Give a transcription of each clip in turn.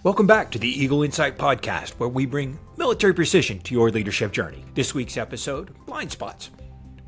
Welcome back to the Eagle Insight Podcast, where we bring military precision to your leadership journey. This week's episode, Blindspots.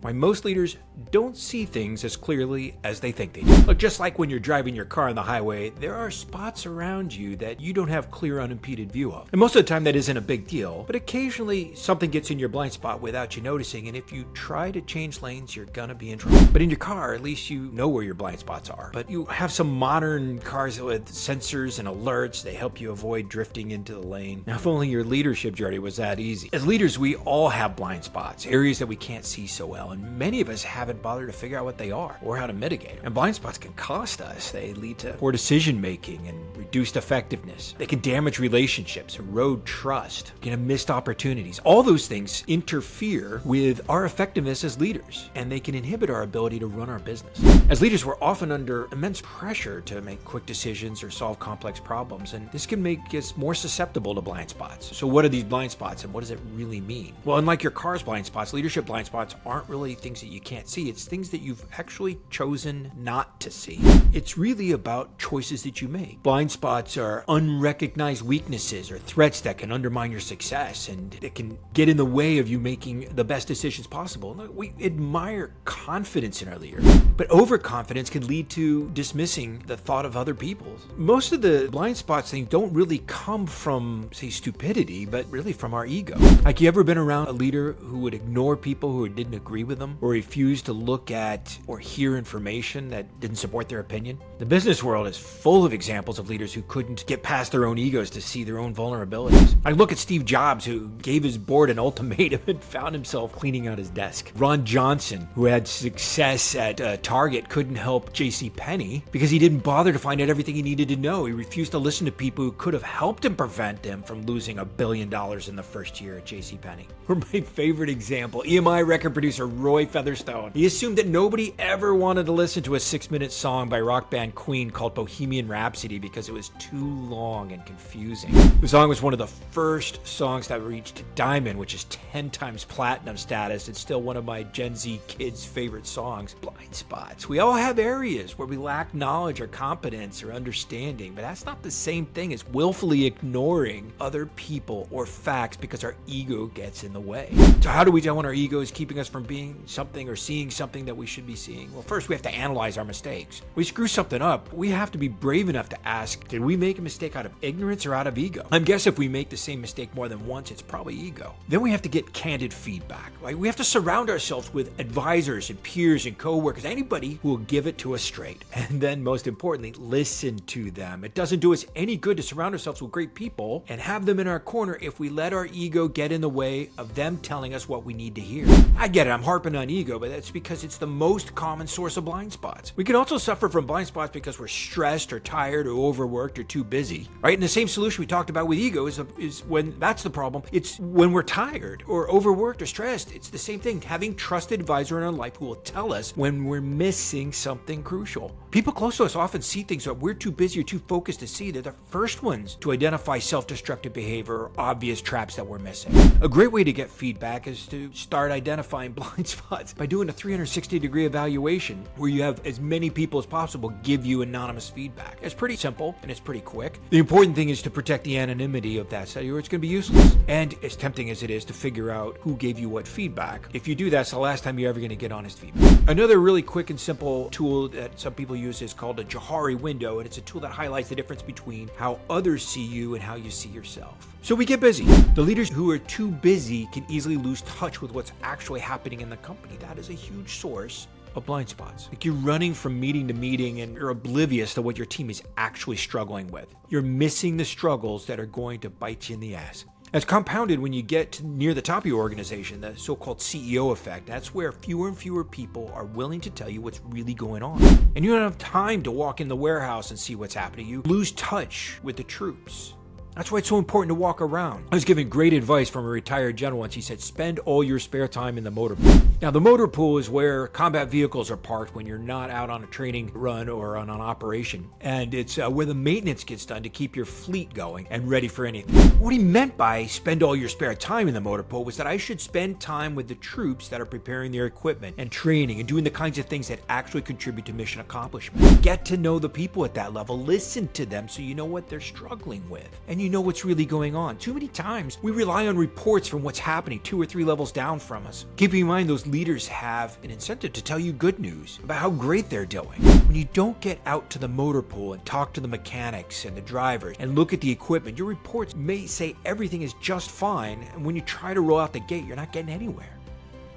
Why most leaders don't see things as clearly as they think they do. Look, just like when you're driving your car on the highway, there are spots around you that you don't have clear, unimpeded view of. And most of the time that isn't a big deal, but occasionally something gets in your blind spot without you noticing, and if you try to change lanes, you're gonna be in trouble. But in your car, at least you know where your blind spots are. But you have some modern cars with sensors and alerts. They help you avoid drifting into the lane. Now, if only your leadership journey was that easy. As leaders, we all have blind spots, areas that we can't see so well, and many of us haven't bothered to figure out what they are or how to mitigate them. And blind spots can cost us. They lead to poor decision making and reduced effectiveness. They can damage relationships, erode trust, can have missed opportunities. All those things interfere with our effectiveness as leaders, and they can inhibit our ability to run our business. As leaders, we're often under immense pressure to make quick decisions or solve complex problems, and this can make us more susceptible to blind spots. So what are these blind spots, and what does it really mean? Well, unlike your car's blind spots, leadership blind spots aren't really things that you can't see. It's things that you've actually chosen not to see. It's really about choices that you make. Blind spots are unrecognized weaknesses or threats that can undermine your success, and it can get in the way of you making the best decisions possible. We admire confidence in our leaders, but overconfidence can lead to dismissing the thought of other people. Most of the blind spots things don't really come from, say, stupidity, but really from our ego. Like, you ever been around a leader who would ignore people who didn't agree with them, or refuse to look at or hear information that didn't support their opinion? The business world is full of examples of leaders who couldn't get past their own egos to see their own vulnerabilities. I look at Steve Jobs, who gave his board an ultimatum and found himself cleaning out his desk. Ron Johnson, who had success at Target, couldn't help J.C. Penney because he didn't bother to find out everything he needed to know. He refused to listen to people who could have helped him prevent him from losing $1 billion in the first year at J.C. Penney. Or my favorite example, EMI record producer Roy Featherstone. He assumed that nobody ever wanted to listen to a 6-minute song by rock band Queen called Bohemian Rhapsody because it was too long and confusing. The song was one of the first songs that reached Diamond, which is 10 times platinum status. It's still one of my Gen Z kids' favorite songs. Blind spots. We all have areas where we lack knowledge or competence or understanding, but that's not the same thing as willfully ignoring other people or facts because our ego gets in the way. So how do we tell when our ego is keeping us from being something or seeing something that we should be seeing? Well, first we have to analyze our mistakes. We screw something up, we have to be brave enough to ask, did we make a mistake out of ignorance or out of ego? I guess if we make the same mistake more than once, it's probably ego. Then we have to get candid feedback. Right? We have to surround ourselves with advisors and peers and coworkers, anybody who will give it to us straight. And then most importantly, listen to them. It doesn't do us any good to surround ourselves with great people and have them in our corner if we let our ego get in the way of them telling us what we need to hear. I get it, I'm harping on ego, but that's because it's the most common source of blind spots. We can also suffer from blind spots because we're stressed or tired or overworked or too busy, right? And the same solution we talked about with ego is when that's the problem. It's when we're tired or overworked or stressed. It's the same thing. Having trusted advisor in our life who will tell us when we're missing something crucial. People close to us often see things that we're too busy or too focused to see. They're the first ones to identify self-destructive behavior or obvious traps that we're missing. A great way to get feedback is to start identifying blind spots by doing a 360-degree evaluation where you have as many people as possible give you anonymous feedback. It's pretty simple and it's pretty quick. The important thing is to protect the anonymity of that study or it's going to be useless. And as tempting as it is to figure out who gave you what feedback, if you do that, it's the last time you're ever going to get honest feedback. Another really quick and simple tool that some people use is called a Johari window, and it's a tool that highlights the difference between how others see you and how you see yourself. So we get busy. The leaders who are too busy can easily lose touch with what's actually happening in the company. That is a huge source of blind spots. Like, you're running from meeting to meeting and you're oblivious to what your team is actually struggling with. You're missing the struggles that are going to bite you in the ass. It's compounded when you get near the top of your organization, the so-called CEO effect. That's where fewer and fewer people are willing to tell you what's really going on. And you don't have time to walk in the warehouse and see what's happening. You lose touch with the troops. That's why it's so important to walk around. I was given great advice from a retired general once. He said, spend all your spare time in the motorpool. Now, the motor pool is where combat vehicles are parked when you're not out on a training run or on an operation. And it's where the maintenance gets done to keep your fleet going and ready for anything. What he meant by spend all your spare time in the motor pool was that I should spend time with the troops that are preparing their equipment and training and doing the kinds of things that actually contribute to mission accomplishment. Get to know the people at that level, listen to them so you know what they're struggling with and you know what's really going on. Too many times we rely on reports from what's happening 2 or 3 levels down from us. Keeping in mind those leaders have an incentive to tell you good news about how great they're doing. When you don't get out to the motor pool and talk to the mechanics and the drivers and look at the equipment, your reports may say everything is just fine, and when you try to roll out the gate, you're not getting anywhere.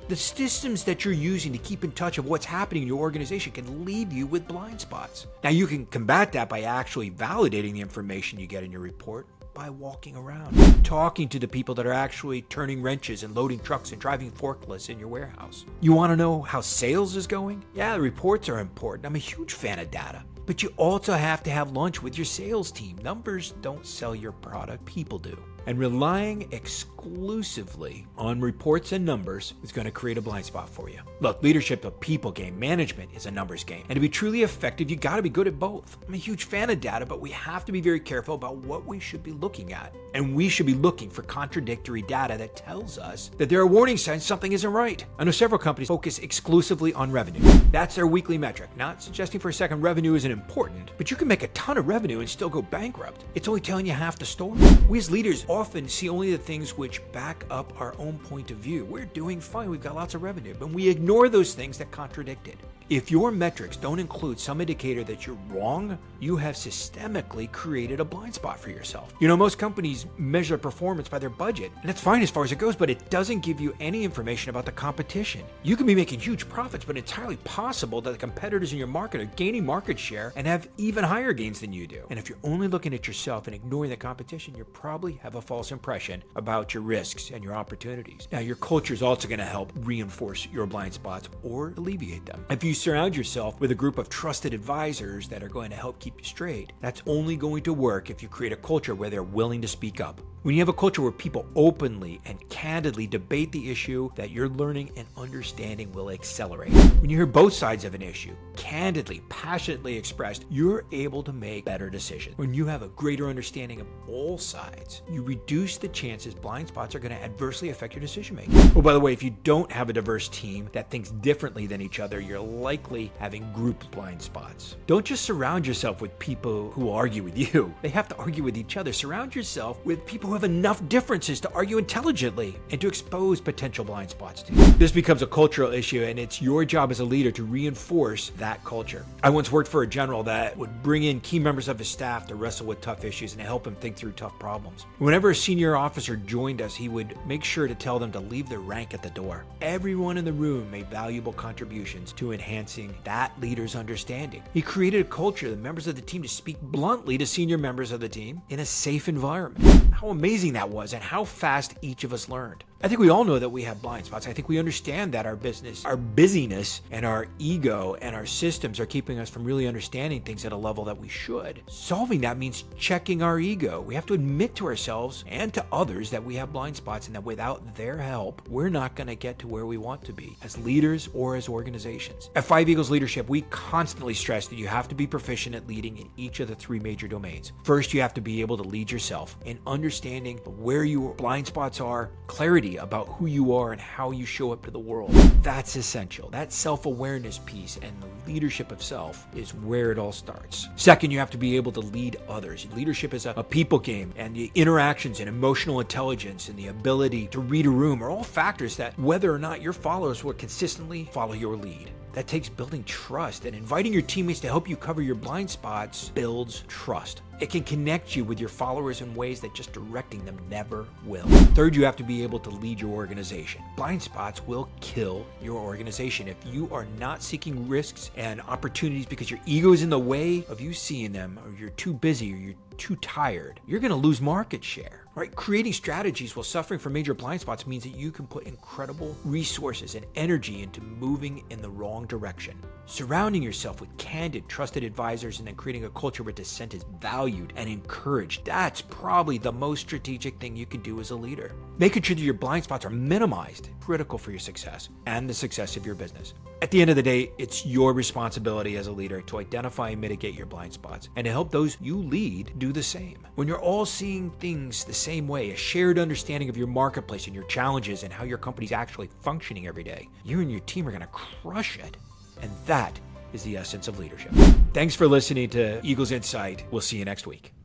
The systems that you're using to keep in touch of what's happening in your organization can leave you with blind spots. Now, you can combat that by actually validating the information you get in your report by walking around, talking to the people that are actually turning wrenches and loading trucks and driving forklifts in your warehouse. You want to know how sales is going? Yeah, the reports are important. I'm a huge fan of data. But you also have to have lunch with your sales team. Numbers don't sell your product, people do. And relying exclusively on reports and numbers is going to create a blind spot for you. Look, leadership is a people game. Management is a numbers game. And to be truly effective, you got to be good at both. I'm a huge fan of data, but we have to be very careful about what we should be looking at. And we should be looking for contradictory data that tells us that there are warning signs something isn't right. I know several companies focus exclusively on revenue. That's their weekly metric. Not suggesting for a second revenue isn't important, but you can make a ton of revenue and still go bankrupt. It's only telling you half the story. We as leaders often see only the things which back up our own point of view. We're doing fine, we've got lots of revenue, but we ignore those things that contradict it. If your metrics don't include some indicator that you're wrong, you have systemically created a blind spot for yourself. You know, most companies measure performance by their budget, and that's fine as far as it goes, but it doesn't give you any information about the competition. You can be making huge profits, but it's entirely possible that the competitors in your market are gaining market share and have even higher gains than you do. And if you're only looking at yourself and ignoring the competition, you probably have a false impression about your risks and your opportunities. Now, your culture is also going to help reinforce your blind spots or alleviate them. If you surround yourself with a group of trusted advisors that are going to help keep you straight, that's only going to work if you create a culture where they're willing to speak up. When you have a culture where people openly and candidly debate the issue, that your learning and understanding will accelerate. When you hear both sides of an issue, candidly, passionately expressed, you're able to make better decisions. When you have a greater understanding of all sides, you reduce the chances blind spots are going to adversely affect your decision making. Oh, by the way, if you don't have a diverse team that thinks differently than each other, you're likely having group blind spots. Don't just surround yourself with people who argue with you. They have to argue with each other. Surround yourself with people who have enough differences to argue intelligently and to expose potential blind spots to you. This becomes a cultural issue, and it's your job as a leader to reinforce that culture. I once worked for a general that would bring in key members of his staff to wrestle with tough issues and to help him think through tough problems. Whenever a senior officer joined us, he would make sure to tell them to leave their rank at the door. Everyone in the room made valuable contributions to enhancing that leader's understanding. He created a culture of the members of the team to speak bluntly to senior members of the team in a safe environment. How amazing that was, and how fast each of us learned. I think we all know that we have blind spots. I think we understand that our business, our busyness, and our ego and our systems are keeping us from really understanding things at a level that we should. Solving that means checking our ego. We have to admit to ourselves and to others that we have blind spots, and that without their help, we're not going to get to where we want to be as leaders or as organizations. At 5 Eagles Leadership, we constantly stress that you have to be proficient at leading in each of the 3 major domains. First, you have to be able to lead yourself in understanding where your blind spots are, clarity about who you are and how you show up to the world. That's essential. That self-awareness piece and the leadership of self is where it all starts. Second, you have to be able to lead others. Leadership is a people game, and the interactions and emotional intelligence and the ability to read a room are all factors that whether or not your followers will consistently follow your lead. That takes building trust, and inviting your teammates to help you cover your blind spots builds trust. It can connect you with your followers in ways that just directing them never will. Third, you have to be able to lead your organization. Blind spots will kill your organization if you are not seeking risks and opportunities because your ego is in the way of you seeing them, or you're too busy, or you're too tired, you're going to lose market share. Right? Creating strategies while suffering from major blind spots means that you can put incredible resources and energy into moving in the wrong direction. Surrounding yourself with candid, trusted advisors and then creating a culture where dissent is valued and encouraged, that's probably the most strategic thing you can do as a leader. Making sure that your blind spots are minimized, critical for your success and the success of your business. At the end of the day, it's your responsibility as a leader to identify and mitigate your blind spots and to help those you lead do the same. When you're all seeing things the same way, a shared understanding of your marketplace and your challenges and how your company's actually functioning every day, you and your team are going to crush it. And that is the essence of leadership. Thanks for listening to Eagles Insight. We'll see you next week.